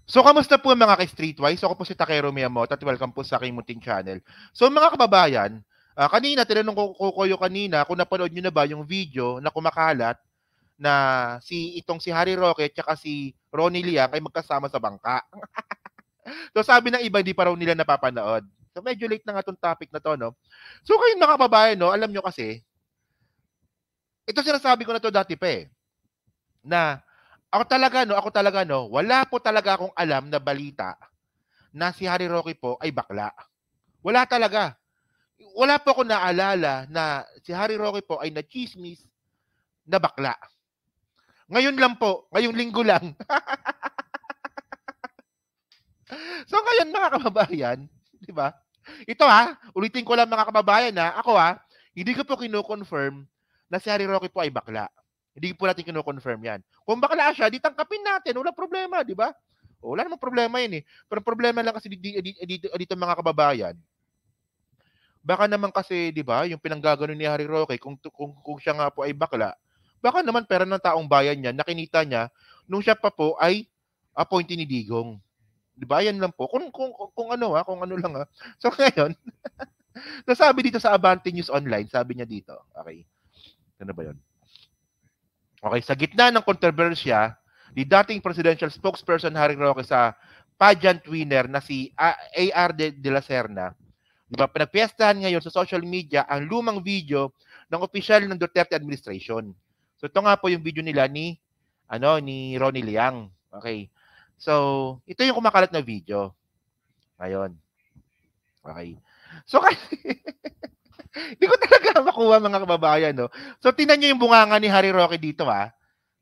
So, kamusta po mga ka-Streetwise? Ako po si Takero Miyamoto at welcome po sa aking munting channel. So, mga kababayan, kanina, tinanong ko kayo kanina kung napanood nyo na ba yung video na kumakalat na si Harry Roque at saka si Ronnie Liang ay magkasama sa bangka. So, sabi ng iba, hindi pa raw nila napapanood. So, medyo late na nga itong topic na to, no? So, kayong mga kababayan, no, alam nyo kasi, ito sinasabi ko na to dati pa na ako talaga, wala po talaga akong alam na balita na si Harry Roque po ay bakla. Wala talaga. Wala po ako naalala na si Harry Roque po ay na-chismis na bakla. Ngayon lang po, ngayong linggo lang. So ngayon mga kababayan, di ba? Ito ulitin ko lang mga kababayan ako hindi ko po kino-confirm na si Harry Roque po ay bakla. Hindi po natin kino-confirm yan. Kung bakla siya, di tangkapin natin. Wala problema, di ba? Wala namang problema yun Pero problema lang kasi dito mga kababayan. Baka naman kasi, di ba, yung pinanggaganon ni Harry Roque, kung siya nga po ay bakla, baka naman pera ng taong bayan niya, nakinita niya, nung siya pa po ay appointee ni Digong. Di ba? Yan lang po. Kung ano lang So ngayon, nasabi dito sa Abante News Online, sabi niya dito, okay, ano ba yun? Okay, sa gitna ng kontrobersya, di dating presidential spokesperson Harry Roque sa pageant winner na si A.R. de la Serna, di ba, pinagpiestahan ngayon sa social media ang lumang video ng opisyal ng Duterte administration. So ito nga po yung video nila ni Ronnie Liang. Okay. So, ito yung kumakalat na video. Ngayon. Okay. So, hindi ko talaga makuha mga kababayan, no? So, tinan nyo yung bunganga ni Harry Roque dito,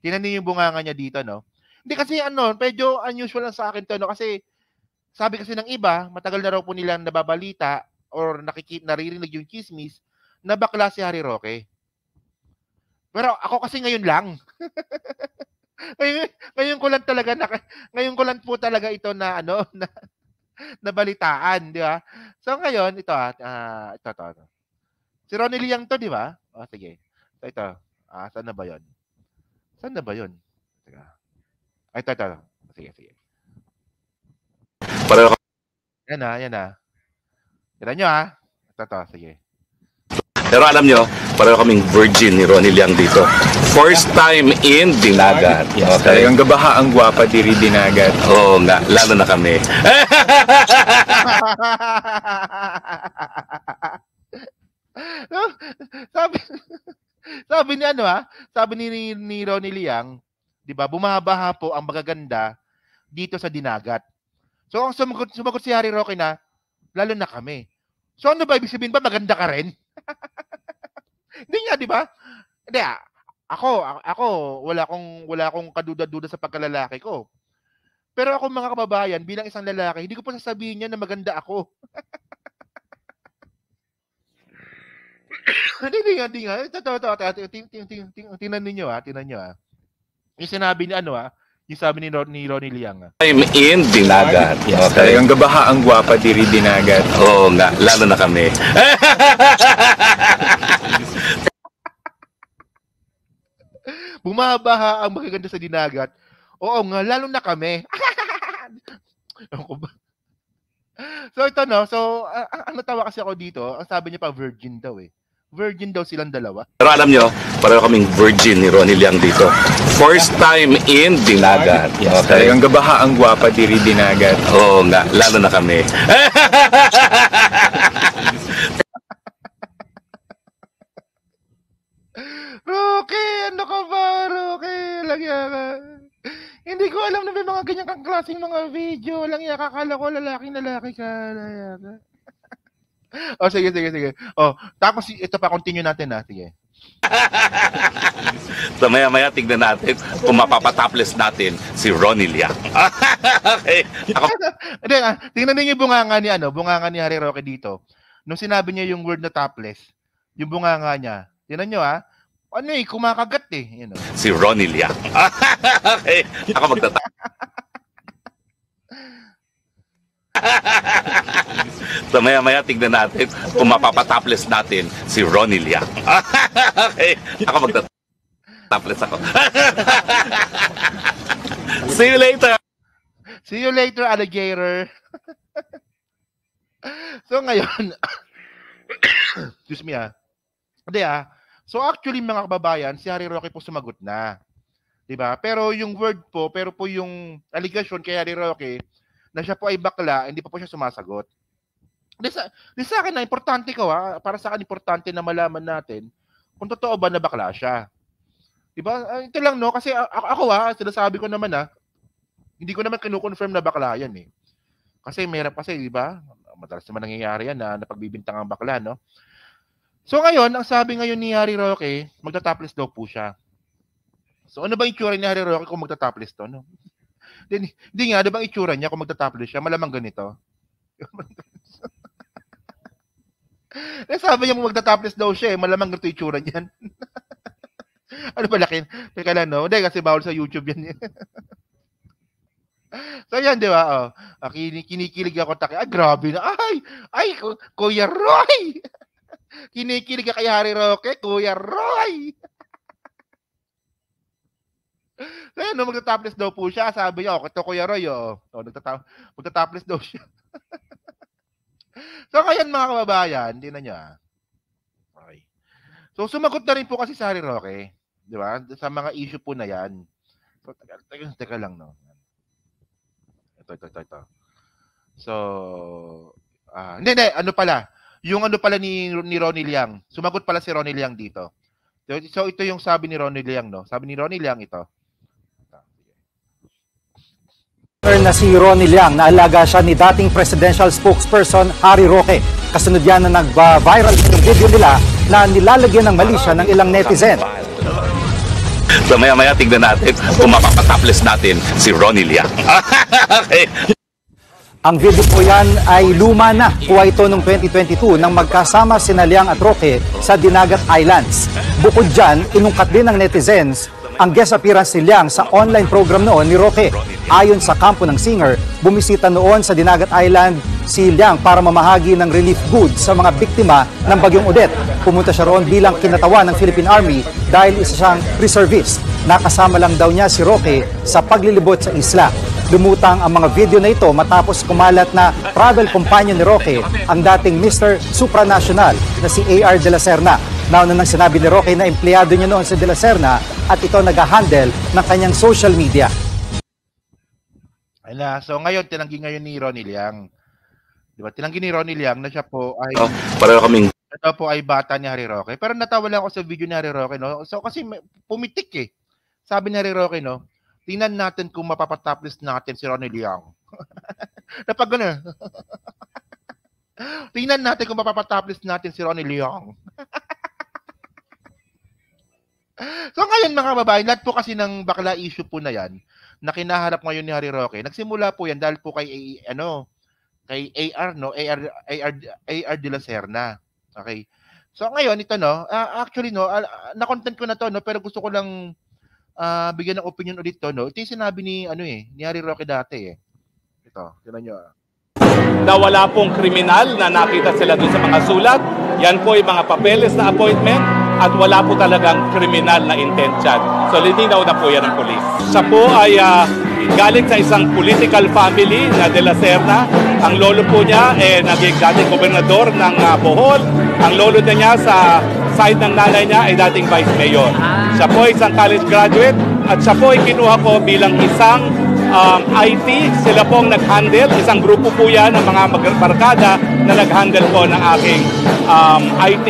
Tinan nyo yung bunganga niya dito, no? Hindi kasi, medyo unusual lang sa akin to, no? Kasi, sabi kasi ng iba, matagal na raw po nilang nababalita or naririnig yung chismis na bakla si Harry Roque. Pero ako kasi ngayon lang. ngayon ko lang talaga ngayon ko lang po talaga ito na na balitaan, di ba? So ngayon ito ito. Si Ronnie Liang to, di ba? Sige. So, ito. Saan na ba 'yon? Teka. Ito. Sige. Pareho. Yan na. Tignan nyo Ito, sige. Pero alam nyo, pareho kaming virgin ni Ronnie Liang dito. First time in Dinagat. Yes, okay. Talagang gabaha ang gwapa diri Dinagat. Oo nga, lalo na kami. Sabi ni Ronnie Liang, 'di ba, bumabaha po ang magaganda dito sa Dinagat. So ang sumagot si Harry Roque na, lalo na kami. So ano ba ibig sabihin ba maganda ka rin? Hindi nga, 'di ba? Hindi ako wala akong kaduda-duda sa pagkalalaki ko. Pero ako mga kababayan, bilang isang lalaki, hindi ko pa sasabihin niya na maganda ako. Hindi nga. Tingnan niyo Yung sinabi ni yung sabi ni Ronnie Liang. I'm in Dinagat. Yes, okay. Talagang gabaha ang gwapa diri Dinagat. Oo nga, lalo na kami. Bumabaha ang magaganda sa Dinagat. Oo nga, lalo na kami. So ito ang natawa kasi ako dito, ang sabi niya pa virgin daw Virgin daw silang dalawa. Pero alam nyo, pareho kaming virgin ni Ronnie Liang dito. First time in Dinagat. Yes, okay. Talagang gabaha ang gwapa diri Dinagat. Oo nga, lalo na kami. Roque, ano ka ba, Roque? Lagyan ka. Hindi ko alam na may mga ganyan kang klaseng mga video. Lang kakala ko lalaki ka. Sige. Tapos ito pa, continue natin Sige. So maya tignan natin kung mapapatopless natin si Ronnie Liang. Okay. Tingnan niyo yung bunganga ni Harry Roque dito. Nung sinabi niya yung word na topless, yung bunganga niya. Tingnan niyo kumakagat Si Ronnie Liang. Okay. Ako So maya tignan natin kung mapapatopless natin si Ronnie Liang. Okay. Ako topless ako. See you later. See you later, alligator. So ngayon, excuse me Hindi So actually mga kababayan, si Harry Roque po sumagot na. 'Di ba? Pero yung yung allegation kay Harry Roque na siya po ay bakla, hindi pa po siya sumasagot. Di sa akin na importante ko para sa akin importante na malaman natin kung totoo ba na bakla siya. 'Di ba? Ito lang no kasi ako sinasabi ko naman hindi ko naman kino-confirm na bakla yan eh. Kasi meron kasi 'di ba? Madalas naman nangyayari yan na napagbibintang ang bakla, no? So ngayon, ang sabi ngayon ni Harry Roque, magta-topless daw po siya. So ano ba yung itsura ni Harry Roque kung magta-topless to, no? Hindi nga, ano bang itsura niya kung magta-topless siya? Malamang ganito. Sabi niya magta-topless daw siya malamang ganito itsura niyan. Ano ba laki? Teka lang, no? Hindi, kasi bawal sa YouTube yan. So yan, di ba? Kinikilig ako. Grabe na. Ay, Kuya Roy! Kinikilig kay Harry Roque, Kuya Roy! So yan, magta-topless daw po siya. Sabi niya, ito Kuya Roy, magta-topless daw siya. So ngayon mga kababayan, hindi na niya. Okay. So sumagot na rin po kasi sa Harry Roque, di ba? Sa mga issue po na yan. So teka lang, no. Ito. So hindi, ano pala? Yung ano pala ni Ronnie Liang. Sumagot pala si Ronnie Liang dito. So ito yung sabi ni Ronnie Liang, no. Sabi ni Ronnie Liang ito. Na si Ronnie Liang, naalaga siya ni dating presidential spokesperson Harry Roque. Kasunod yan na nag-viral yung video nila na nilalagyan ng mali siya ng ilang netizen. So maya-maya tignan natin kung mapapatopless natin si Ronnie Liang. Okay. Ang video po yan ay luma na. Kuha ito noong 2022 nang magkasama sina Liang at Roque sa Dinagat Islands. Bukod dyan, inungkat din ng netizens ang guest appearance ni Liang sa online program noon ni Roque. Ayon sa kampo ng singer, bumisita noon sa Dinagat Island si Liang para mamahagi ng relief goods sa mga biktima ng Bagyong Odette. Pumunta siya roon bilang kinatawan ng Philippine Army dahil isa siyang reservist. Nakasama lang daw niya si Roque sa paglilibot sa isla. Lumutang ang mga video na ito matapos kumalat na travel companion ni Roque ang dating Mr. Supranational na si A.R. De La Serna. Nauna nang sinabi ni Roque na empleyado niya noon si De La Serna at ito nag-handle ng kanyang social media. So ngayon, tinanggi ngayon ni Ronnie Liang. Diba? Tinanggi ni Ronnie Liang na siya po ay... Pareho kaming... Ito po ay bata ni Harry Roque. Pero natawa lang ako sa video ni Harry Roque, no? So kasi pumitik eh. Sabi ni Harry Roque, no? Tingnan natin kung mapapatopless natin si Ronnie Liang. Napag gano'n. Tingnan natin kung mapapatopless natin si Ronnie Liang. So ngayon mga kababayan, lahat po kasi ng bakla issue po na yan, na kinaharap ngayon ni Harry Roque, nagsimula po yan dahil po kay AR, no? AR De La Serna. Okay. So ngayon ito, no, actually, no, na-content ko na to, no, pero gusto ko lang bigyan ng opinion ulit to, no. Ito yung sinabi ni Harry Roque dati eh. Ito, tingnan niyo. Na wala pong kriminal na nakita sila doon sa mga sulat. Yan po yung mga papeles na appointment at wala po talagang kriminal na intent dyan. So lininaw na po yan ng polis. Siya po ay galing sa isang political family na De La Serna. Ang lolo po niya naging dating gobernador ng Bohol. Ang lolo niya sa side ng nanay niya ay dating vice mayor. Siya po ay isang college graduate at siya po ay kinuha ko bilang isang IT. Sila po ang nag-handle. Isang grupo po yan ng mga barkada na nag-handle po ng aking IT.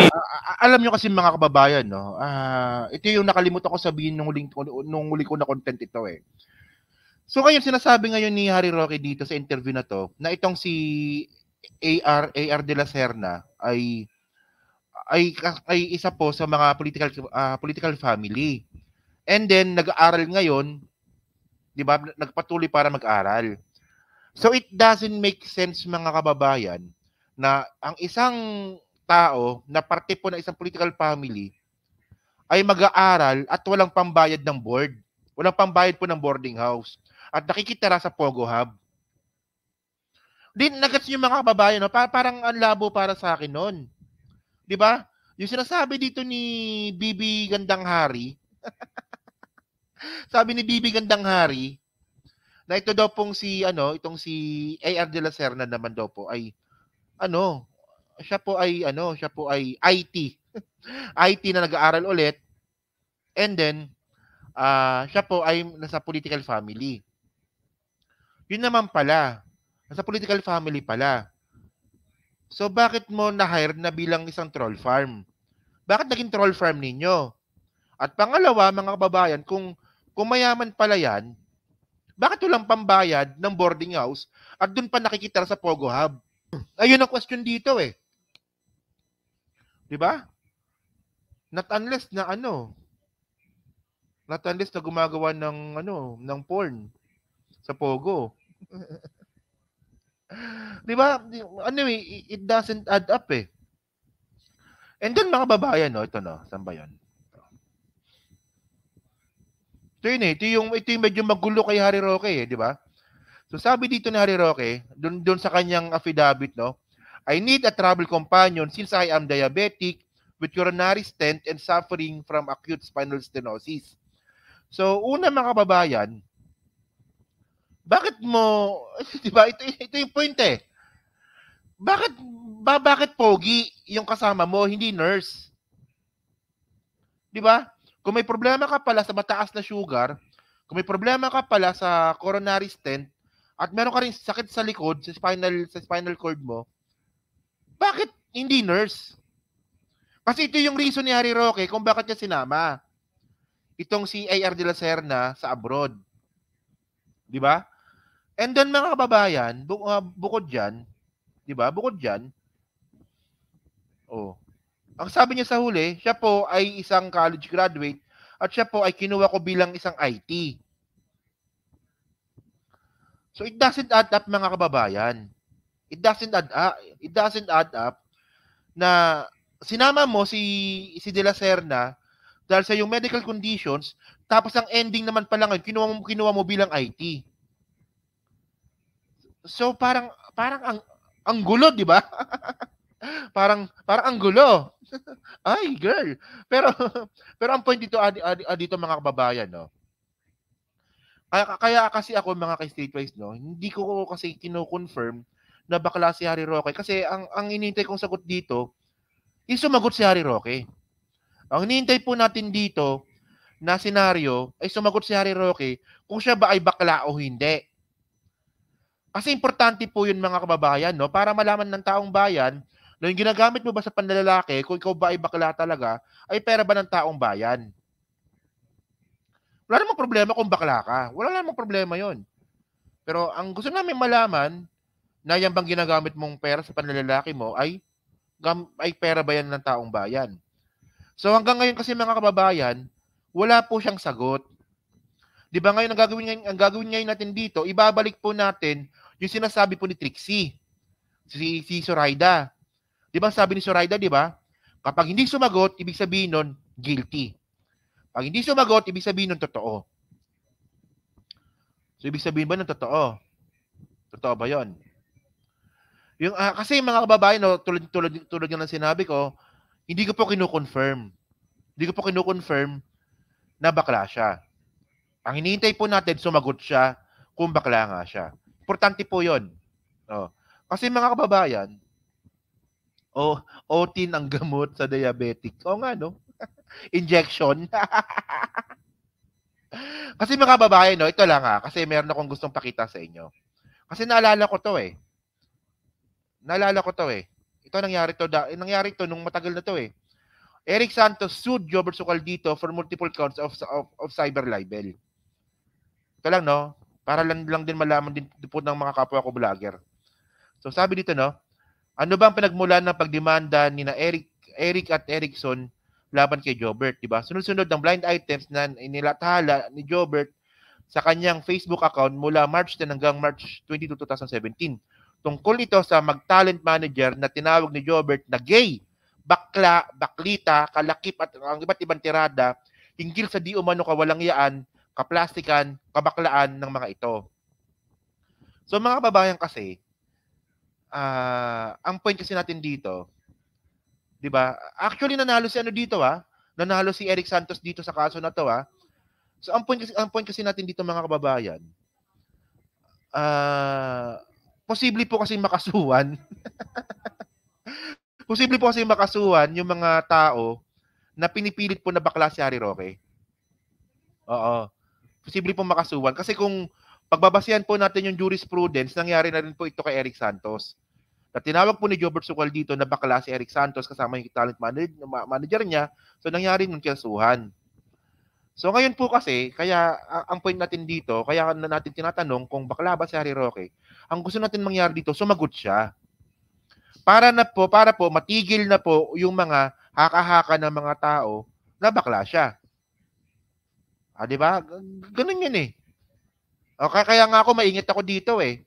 Alam nyo kasi mga kababayan, no? Ito yung nakalimutan ko sabihin nung huli ko na content ito eh. So ngayon sinasabi ngayon ni Harry Roque dito sa interview na to na itong si AR De La Serna ay isa po sa mga political family. And then nag-aaral ngayon, 'di ba? Nagpatuloy para mag-aral. So it doesn't make sense mga kababayan na ang isang tao na parte po ng isang political family ay mag-aaral at walang pambayad ng board. Walang pambayad po ng boarding house. At nakikitira sa Pogo Hub. Din nagets yung mga kababayan, no? Parang ang labo para sa akin noon. 'Di ba? Yung sinasabi dito ni Bibi Gandang Hari, sabi ni Bibi Gandang Hari, na ito daw pong itong si AR de la Serna naman daw po ay siya po ay IT. IT na nag-aaral ulit, and then siya po ay nasa political family. Yun naman pala, nasa political family pala. So bakit mo na-hire na bilang isang troll farm? Bakit naging troll farm ninyo? At pangalawa, mga kababayan, kung mayaman pala yan, bakit walang pambayad ng boarding house at doon pa nakikita sa Pogo Hub? Ayun ang question dito eh. 'Di ba? Not unless na gumagawa ng porn sa Pogo. 'Di ba? Anyway, it doesn't add up eh. And then mga babayan, ito saan ba 'yon? Ito yung medyo magulo kay Harry Roque eh, di ba? So sabi dito ni Harry Roque, doon sa kanyang affidavit, I need a travel companion since I am diabetic with coronary stent and suffering from acute spinal stenosis. So una mga kababayan, bakit mo, di ba? Ito yung point eh. Bakit pogi yung kasama mo, hindi nurse? Di ba? Kung may problema ka pala sa mataas na sugar, kung may problema ka pala sa coronary stent, at meron ka rin sakit sa likod, sa spinal cord mo, bakit hindi nurse? Kasi ito yung reason ni Harry Roque kung bakit niya sinama itong si AR de la Serna sa abroad. Di ba? And then mga kababayan, bukod dyan, di ba? Bukod dyan, ang sabi niya sa huli, siya po ay isang college graduate at siya po ay kinuha ko bilang isang IT. So it doesn't add up mga kababayan. It doesn't add up na sinama mo si De La Serna dahil sa yung medical conditions, tapos ang ending naman pala ngayon, kinuha mo bilang IT. So parang ang gulo, di ba? parang ang gulo. Ay, girl. Pero ang point dito mga kababayan, Kaya kasi ako mga ka-streetwise, hindi ko kasi kino-confirm na bakla si Harry Roque kasi ang inintay kong sagot dito is sumagot si Harry Roque. Ang hinihintay po natin dito na senaryo ay sumagot si Harry Roque kung siya ba ay bakla o hindi. Kasi importante po yun mga kababayan, para malaman ng taong bayan na yung ginagamit mo ba sa panlalaki, kung ikaw ba ay bakla talaga, ay pera ba ng taong bayan? Wala namang problema kung bakla ka. Wala namang problema yon. Pero ang gusto namin malaman, na yan bang ginagamit mong pera sa panlalaki mo, ay pera ba yan ng taong bayan? So hanggang ngayon kasi mga kababayan, wala po siyang sagot. Di ba ngayon ang gagawin ngayon natin dito, ibabalik po natin yung sinasabi po ni Trixie, si Zoraida. Di ba sabi ni Zoraida, di ba? Kapag hindi sumagot, ibig sabihin nun, guilty. Pag hindi sumagot, ibig sabihin nun, totoo. So, ibig sabihin ba nun, totoo? Totoo ba yon? Kasi mga kababayan, tulad ng sinabi ko, hindi ko po kino-confirm. Hindi ko po kino-confirm na bakla siya. Ang hinihintay po natin, sumagot siya kung bakla nga siya. Importante po yon. Kasi mga kababayan, OT ang gamot sa diabetic. O nga, Injection. Kasi mga babae, ito lang kasi meron akong gustong pakita sa inyo. Kasi naalala ko to eh. Ito nangyari to nung matagal na to eh. Eric Santos sued Jobert Socaldito for multiple counts of cyber libel. Ito lang, para lang din malaman din po ng mga kapwa ko vlogger. So sabi dito, ano ba ang pinagmulan ng pagdemanda ni na Eric at Erickson laban kay Jobert, di ba? Sunod-sunod ng blind items na inilathala ni Jobert sa kanyang Facebook account mula March 10 hanggang March 22, 2017. Tungkol ito sa mag-talent manager na tinawag ni Jobert na gay, bakla, baklita, kalakip at ang iba't ibang tirada hinggil sa di umano kawalangyaan, kaplastikan, kabaklaan ng mga ito. So mga kababayan kasi, ang point kasi natin dito, 'di ba? Actually nanalo si dito nanalo si Eric Santos dito sa kaso na 'to So ang point kasi natin dito mga kababayan, posible po kasi makasuhan. Posible po kasi makasuhan yung mga tao na pinipilit po na bakla si Harry Roque. Oo. Posible po makasuhan. Kasi kung pagbabasihan po natin yung jurisprudence, nangyari na rin po ito kay Eric Santos. Na tinawag po ni Jobert Sucal dito na bakla si Eric Santos kasama yung talent manager niya. So, nangyari nung kasuhan. So, ngayon po kasi, kaya ang point natin dito, kaya na natin tinatanong kung bakla ba si Harry Roque, ang gusto natin mangyari dito, sumagot siya. Para po matigil na po yung mga haka-haka ng mga tao na bakla siya. Di ba? Ganun yun eh. Okay, kaya nga ako maingat ako dito eh.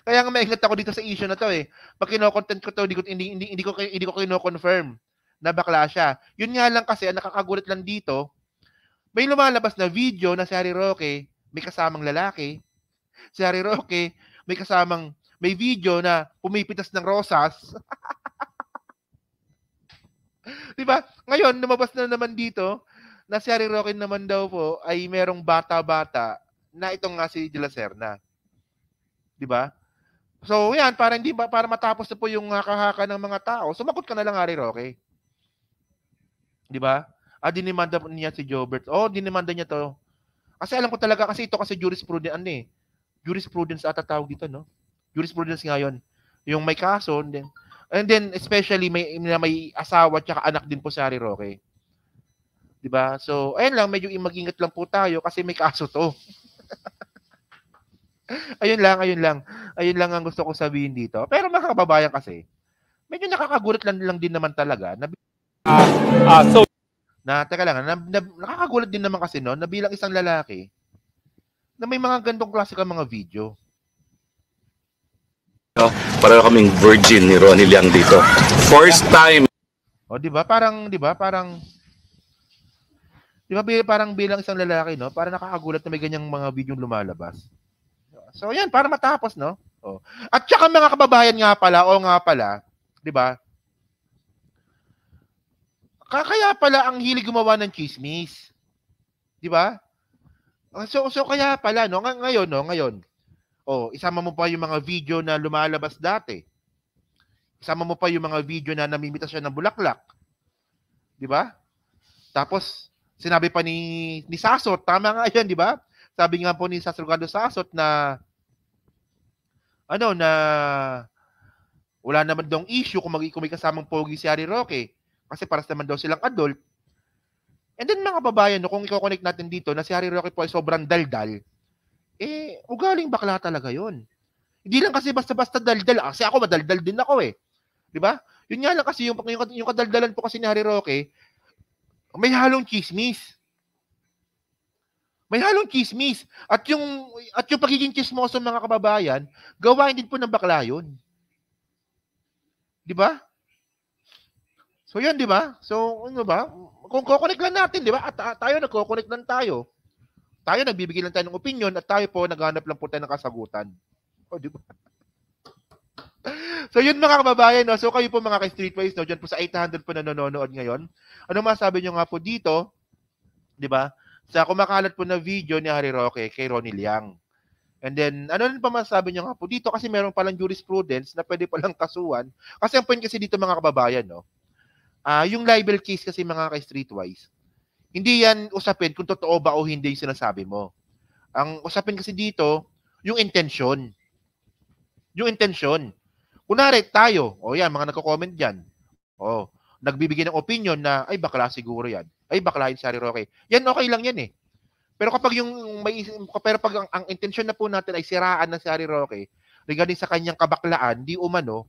Kaya nga maingat ako dito sa issue na to eh. Pag kino-content ko to, hindi ko kino-confirm na bakla siya. Yun nga lang kasi, ang nakakagulat lang dito, may lumalabas na video na si Harry Roque may kasamang lalaki. Si Harry Roque may video na pumipitas ng rosas. Di ba? Ngayon, lumabas na naman dito na si Harry Roque naman daw po ay merong bata-bata na itong nga si De La Serna. Di ba? So, yan, para matapos na po yung haka-haka ng mga tao, sumagot ka na lang, Harry Roque. Di ba? Dinimanda niya si Jobert. Dinimanda niya to. Kasi alam ko talaga, kasi ito kasi jurisprudence, jurisprudence ata tawag dito, no? Jurisprudence ngayon. Yung may kaso, and then especially may asawa at anak din po si Harry Roque. Diba? So, ayun lang, medyo mag-ingat lang po tayo kasi may kaso to. Ayun lang ang gusto ko sabihin dito. Pero mga kababayan kasi, medyo nakakagulat lang din naman talaga. Nakakagulat din naman kasi no, na bilang isang lalaki, na may mga gandong klase kang mga video. Para kaming virgin ni Ronnie Liang dito. First time. Di ba? Parang bilang isang lalaki, no? Para nakakagulat na may ganyang mga video lumalabas. So, yan, para matapos, no? At saka mga kababayan nga pala, di ba? Kaya pala ang hilig gumawa ng chismis. Di ba? So kaya pala, no? Ngayon. Isama mo pa yung mga video na lumalabas dati. Isama mo pa yung mga video na namimitas siya ng bulaklak. Di ba? Tapos, sinabi pa ni Sasot, tama nga yan, di ba? Sabi nga po ni Sasurgado Sasot na wala naman daw issue kung may kasamang pogi si Harry Roque kasi paras naman daw silang adult. And then mga babayan, no, kung i-connect natin dito na si Harry Roque po ay sobrang daldal, ugaling bakla talaga yun. Hindi lang kasi basta-basta daldal. Kasi ako, madaldal din ako eh. Di ba? Yun nga lang kasi, yung kadaldalan po kasi ni Harry Roque, may halong chismis. May halong chismis. At yung pagiging chismoso mga kababayan, gawain din po ng bakla yun. Di ba? So yun, di ba? So, ano ba? Kung kukonek lang natin, di ba? At tayo, nagkukonek lang tayo. Tayo, nagbibigay lang tayo ng opinion at tayo po, naghanap lang po tayo ng kasagutan. Di ba? So yun mga kababayan, no? So kayo po mga ka-Streetwise, no? Diyan po sa 800 po na nanonood ngayon. Ano masabi nyo nga po dito, di ba? Sa kumakalat po na video ni Harry Roque kay Ronnie Liang. And then, ano rin pa masabi nyo nga po dito kasi meron palang jurisprudence na pwede palang kasuhan. Kasi ang point kasi dito mga kababayan, no? Yung libel case kasi mga ka-Streetwise, hindi yan usapin kung totoo ba o hindi yung sinasabi mo. Ang usapin kasi dito, yung intention. Yung intention. Kunwari tayo, yan, mga nagko-comment dyan. Nagbibigay ng opinion na, ay bakla siguro yan. Ay bakla yun si Harry Roque. Yan, okay lang yan eh. Pero kapag pag ang intensyon na po natin ay siraan na si Harry Roque regarding sa kanyang kabaklaan, di umano,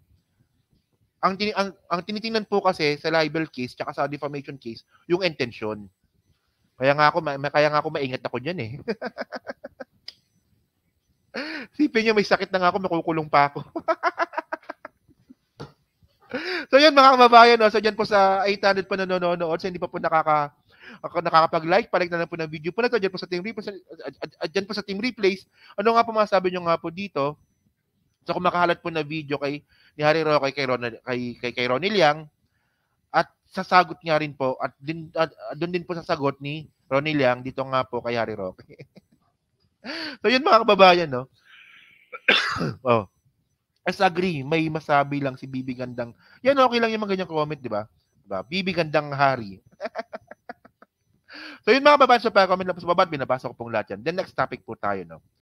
ang tinitingnan po kasi sa libel case tsaka sa defamation case, yung intention. Kaya nga ako maingat ako diyan eh. Sipin niyo may sakit na nga ako, makukulong pa ako. So yun mga kababayan, no? So dyan po sa 800 pa nanonood, so hindi pa po nakakapag-like, pa-like na lang po ng video po na to, dyan po sa Team Replays, ano nga po masasabi nyo nga po dito, so kumakahalat po na video ni Harry Roque kay Ronnie Liang, at sasagot nga rin po, at doon din po sasagot ni Ronnie Liang dito nga po kay Harry Roque. So yun mga kababayan, no? Oh. As agree, may masabi lang si Bibi Gandang. Yan, okay lang yung mga ganyang comment, di ba? Diba? Bibi Gandang Hari. So yun mga kababayan, so para comment lang po sa baba, binabasa ko pong lahat yan. Then next topic po tayo, no?